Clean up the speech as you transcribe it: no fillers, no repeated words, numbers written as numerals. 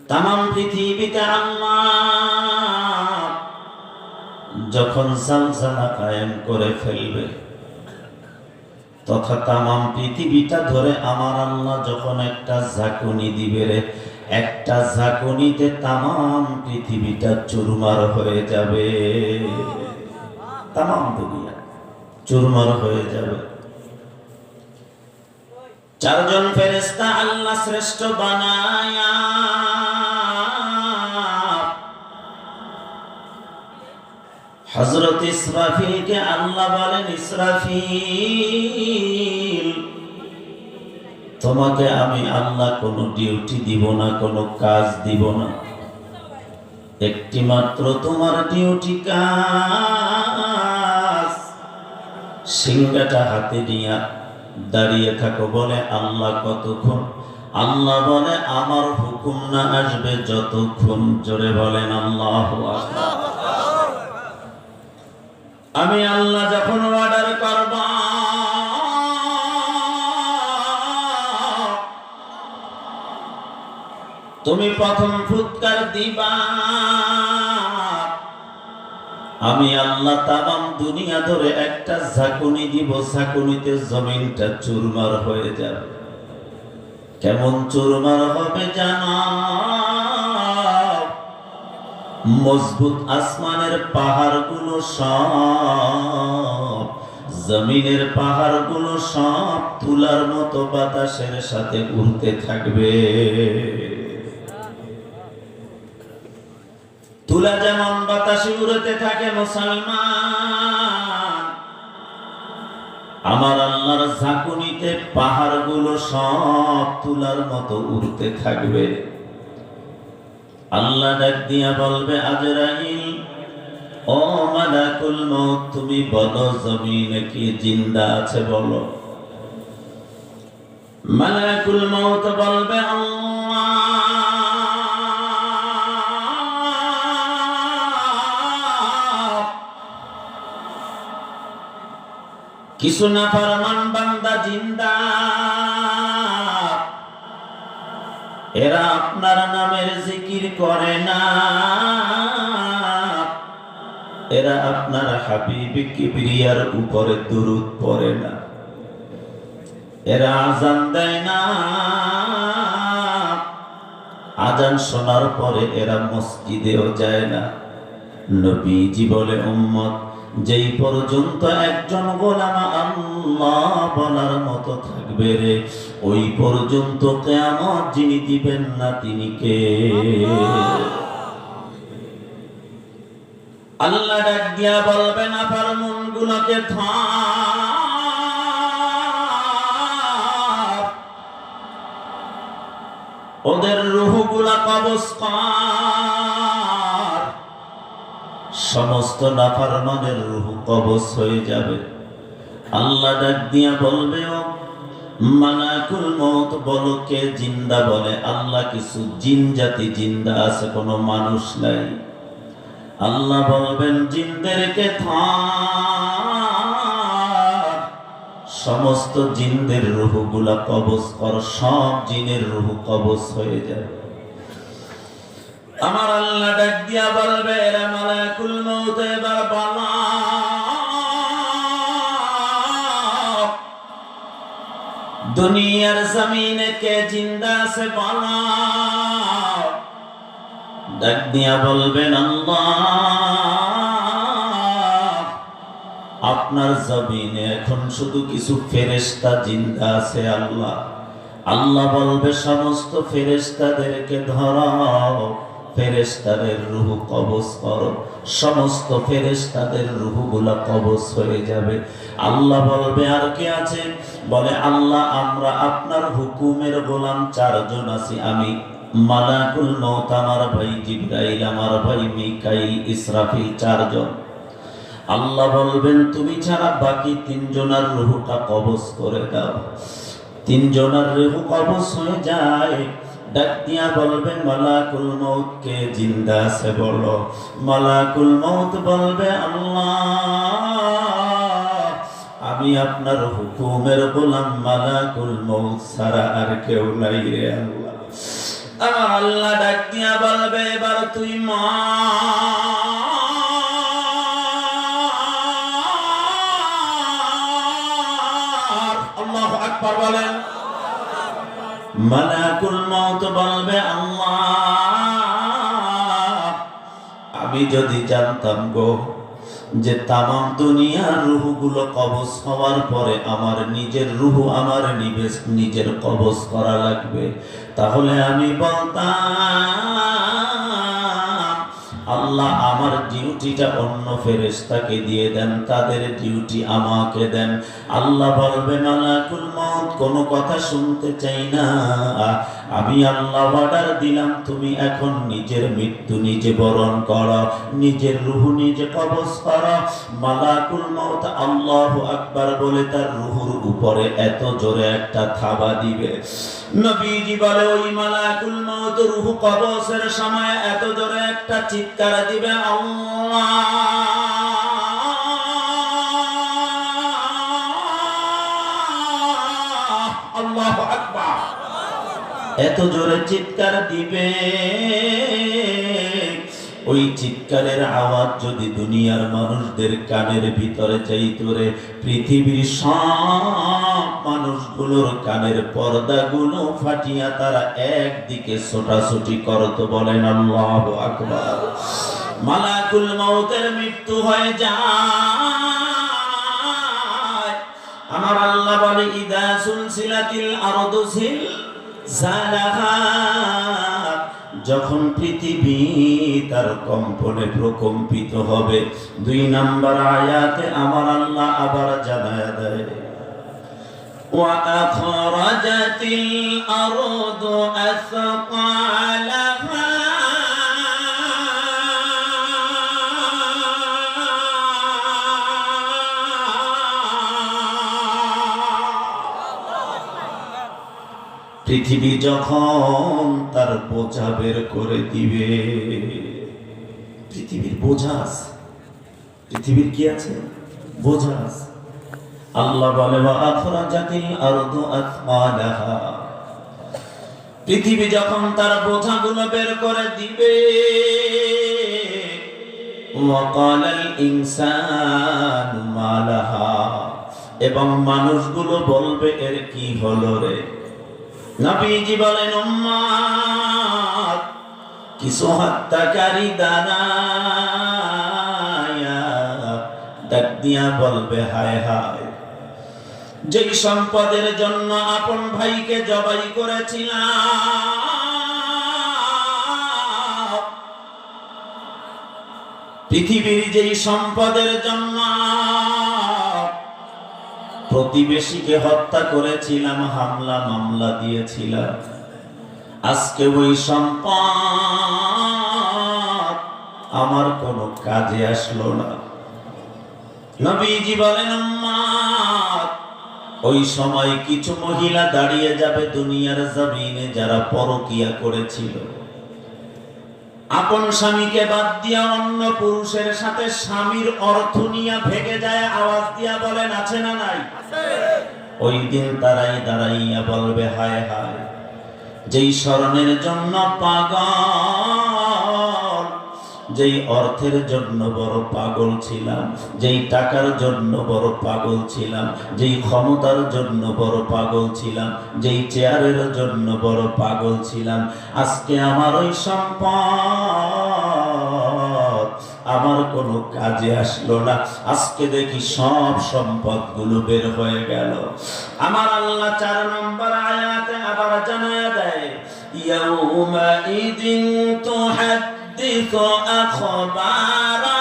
তামাম পৃথিবীতে আল্লাহ যখন সালসালা কায়েম করে ফেলবে, তথা তামাম পৃথিবীটা ধরে আমার আল্লাহ যখন একটা ঝাঁকুনি দিবে রে, একটা ঝাঁকুনিতে তামাম পৃথিবীটা চুরমার হয়ে যাবে, তামাম দুনিয়া চুরমার হয়ে যাবে। চারজন ফেরেশতা আল্লাহ শ্রেষ্ঠ বানায়া হযরত ইসরাফিলকে আল্লাহ বলেন, ইসরাফিল, তোমাকে আমি আল্লাহ কোনো ডিউটি দিব না, কোনো কাজ দিব না, একটি মাত্র তোমার ডিউটি কাজ, সিংহাটা হাতে নিয়ে দাঁড়িয়ে থাকো। বলে আল্লাহ কতক্ষণ? আল্লাহ বলে আমার হুকুম না আসবে যতক্ষণ। জোরে বলেন আল্লাহু আকবার। আমি আল্লাহ যখন অর্ডার করব, তুমি প্রথম ফুৎকার দিবা, আমি আল্লাহ তামাম দুনিয়া ধরে একটা ঝাঁকুনি দিব, ঝাঁকুনিতে জমিনটা চুরমার হয়ে যাবে। কেমন চুরমার হবে জানো? মজবুত আসমানের পাহাড়গুলো সব, জমিনের পাহাড়গুলো সব তুলার মতো বাতাসের সাথে উড়তে থাকবে। তুলা যেমন বাতাসে উড়তে থাকে মুসলমান, আমার আল্লাহর ঝাঁকুনিতে পাহাড়গুলো সব তুলার মতো উড়তে থাকবে। আল্লাহ ডাক দিয়া বলবে, আজরাইল, ও মালাকুল মউত, তুমি বলো জমিনে কি জিন্দা আছে বলো। মালাকুল মউত বলবে, আল্লাহ, কিছু নাফরমান বান্দা জিন্দা, এরা আপনার নামের জিকির করে না, এরা আপনার হাবিব কিবরিয়ার উপরে দুরূদ পড়ে না, এরা আজান দেয় না, আজান শোনার পরে এরা মসজিদেও যায় না। নবীজি বলে, উম্মত, যেই পর্যন্ত একজন গোলাম আল্লাহ বলার মতো থাকবে রে, ওই পর্যন্ত কিয়ামত যিনি দিবেন না তিনি কে? আল্লাহ ডাক দিয়া বলবে, নাফরমান গুলোকে থাম, ওদের রূহগুলা কবজ কর। সমস্ত নাফরমানের রূহ কবজ হয়ে যাবে। আল্লাহ ডাক দিয়া বলবে, ও মালাকুল মউত, বলো কে জিন্দা? বলে আল্লাহ, কিছু জিন জাতি জিন্দা আছে, কোনো মানুষ নাই। আল্লাহ বলবেন, জিনদেরকে থাম, সমস্ত জিনদের রূহগুলা কবজ কর। সব জিনের রূহ কবজ হয়ে যাবে। আমার আল্লাহ ডাক দিয়া বলবে, এরা মালাকুল মউত, এবার বলো দুনিয়ার জমিনে কে জিন্দা আছে বলো। ডাক দিয়া বলবেন, আল্লাহ, আপনার জমিনে এখন শুধু কিছু ফেরেশতা জিন্দা আছে আল্লাহ। আল্লাহ বলবে, সমস্ত ফেরেশতাদেরকে ধরো, ফেরেশতাদের রূহ কবজ করো। সমস্ত ফেরেশতাদের রূহগুলা কবজ হয়ে যাবে। আল্লাহ বলবে, আর কে আছে? বলে আল্লাহ, আমরা আপনার হুকুমের গোলাম চারজন আছি, আমি, মালাকুল মউত, আমার ভাই জিবরাইল, আমার ভাই মিকাইল, ইসরাফিল, চারজন। আল্লাহ বলবেন, তুমি ছাড়া বাকি তিনজনের রূহটা কবজ করে দাও। তিনজনের রূহ কবজ হয়ে যায়। ডাক দিয়া বলবে, মালাকুল মউত, কে জিন্দা আছে বলো। মালাকুল মউত বলবে, আল্লাহ, আমি আপনার হুকুমের গোলাম, মালাকুল মউত ছাড়া আর কেউ নাই রে আল্লাহ। আমার আল্লাহ ডাক দিয়া বলবে এবার তুই মা আল্লাহু আকবার বলেন। মালাকুল মউত বলবে আল্লাহ আমি যদি জানতাম গো যে তামাম দুনিয়ার রূহগুলো কবজ হওয়ার পরে আমার নিজের রূহ আমার নিজের কবজ করা লাগবে, তাহলে আমি বলতাম আল্লাহ আমার ডিউটিটা অন্য ফেরেশতাকে দিয়ে দেন, তাদের ডিউটি আমাকে দেন। আল্লাহ বলবে মালাকুল মউত কোনো কথা শুনতে চাই না, আমি আল্লাহ অর্ডার দিলাম তুমি এখন নিজের মৃত্যু নিজে বরণ করো, নিজের রূহ নিজে কবজ করো। মালাকুল মউত আল্লাহু আকবার বলে তার রূহুর উপরে এত জোরে একটা থাবা দিবে, নবীজি বলে ওই মালাকুল মউত রূহ কবজের সময় এত জোরে একটা চিৎকার দিবে আল্লাহ আল্লাহু আকবার, এত জোরে চিৎকার দিবে ওই চিৎকারের আওয়াজ যদি দুনিয়ার মানুষদের কানের ভিতরে যাইত রে, পৃথিবীর সব মানুষগুলোর কানের পর্দাগুলো ফাটিয়া তারা একদিকে ছোটাছুটি করত। বলেন আল্লাহু আকবার। মালাকুল মউতের মৃত্যু হয়ে যায়, আমার আল্লাহ বলে ইদা সুলসিলাতিল আরদু জিলজালাহা, যখন পৃথিবী তার কম্পনে প্রকম্পিত হবে। 2 নম্বর আয়াতে আমার আল্লাহ আবার জানায়া দেয় ওয়া আখরাজাতিল আরদু আসকালাহা, পৃথিবী যখন তার বোঝা বের করে দিবে, পৃথিবীর বোঝা আছে, পৃথিবীর কি আছে? বোঝা আছে। আল্লাহ বলে ওয়া আখরাজাতিল আরদু আসকালাহা, পৃথিবী যখন তার বোঝাগুলো বের করে দিবে, ওয়া ক্বালাল ইনসানু মা লাহা, এবং মানুষগুলো বলবে এর কি হলো রে। নবীজি বলেন উম্মত কিছু হত্যাকারী দাঁড়ায়া ডাক দিয়া বলবে হায় হায়, যেই সম্পদের জন্য আপন ভাইকে জবাই করেছিলাম, পৃথিবীর যেই সম্পদের জন্য প্রতিবেশীকে হত্যা করেছিলাম, হামলা মামলা দিয়েছিলাম, আজকে ওই সম্পদ আমার কোনো কাজে আসলো না। নবীজি বলেন উম্মত ওই সময় কিছু মহিলা দাঁড়িয়ে যাবে দুনিয়ার জমিনে যারা পরকিয়া করেছিল, আপন স্বামীকে বাদ দিয়া অন্য পুরুষের সাথে স্বামীর অর্থ নিয়ে ভেগে যায়, আওয়াজ দিয়া বলেন আছে না নাই? ওই দিন তারাই দাঁড়াইয়া বলবে হায় হায়, যেই স্মরণের জন্য পাগল, যেই অর্থের জন্য বড় পাগল ছিলাম, যেই টাকার জন্য বড় পাগল ছিলাম, যেই ক্ষমতার জন্য বড় পাগল ছিলাম, যেই চেয়ারের জন্য বড় পাগল ছিলাম, আজকে আমার ওই সম্পদ আমার কোনো কাজে আসলো না। আজকে দেখি সব সম্পদগুলো বের হয়ে গেল। আমার আল্লাহ 4 নম্বর আয়াতে আবার জানায়া দেয় ইয়াউমা ইদিন তুহাদ্দিসু আখবারা,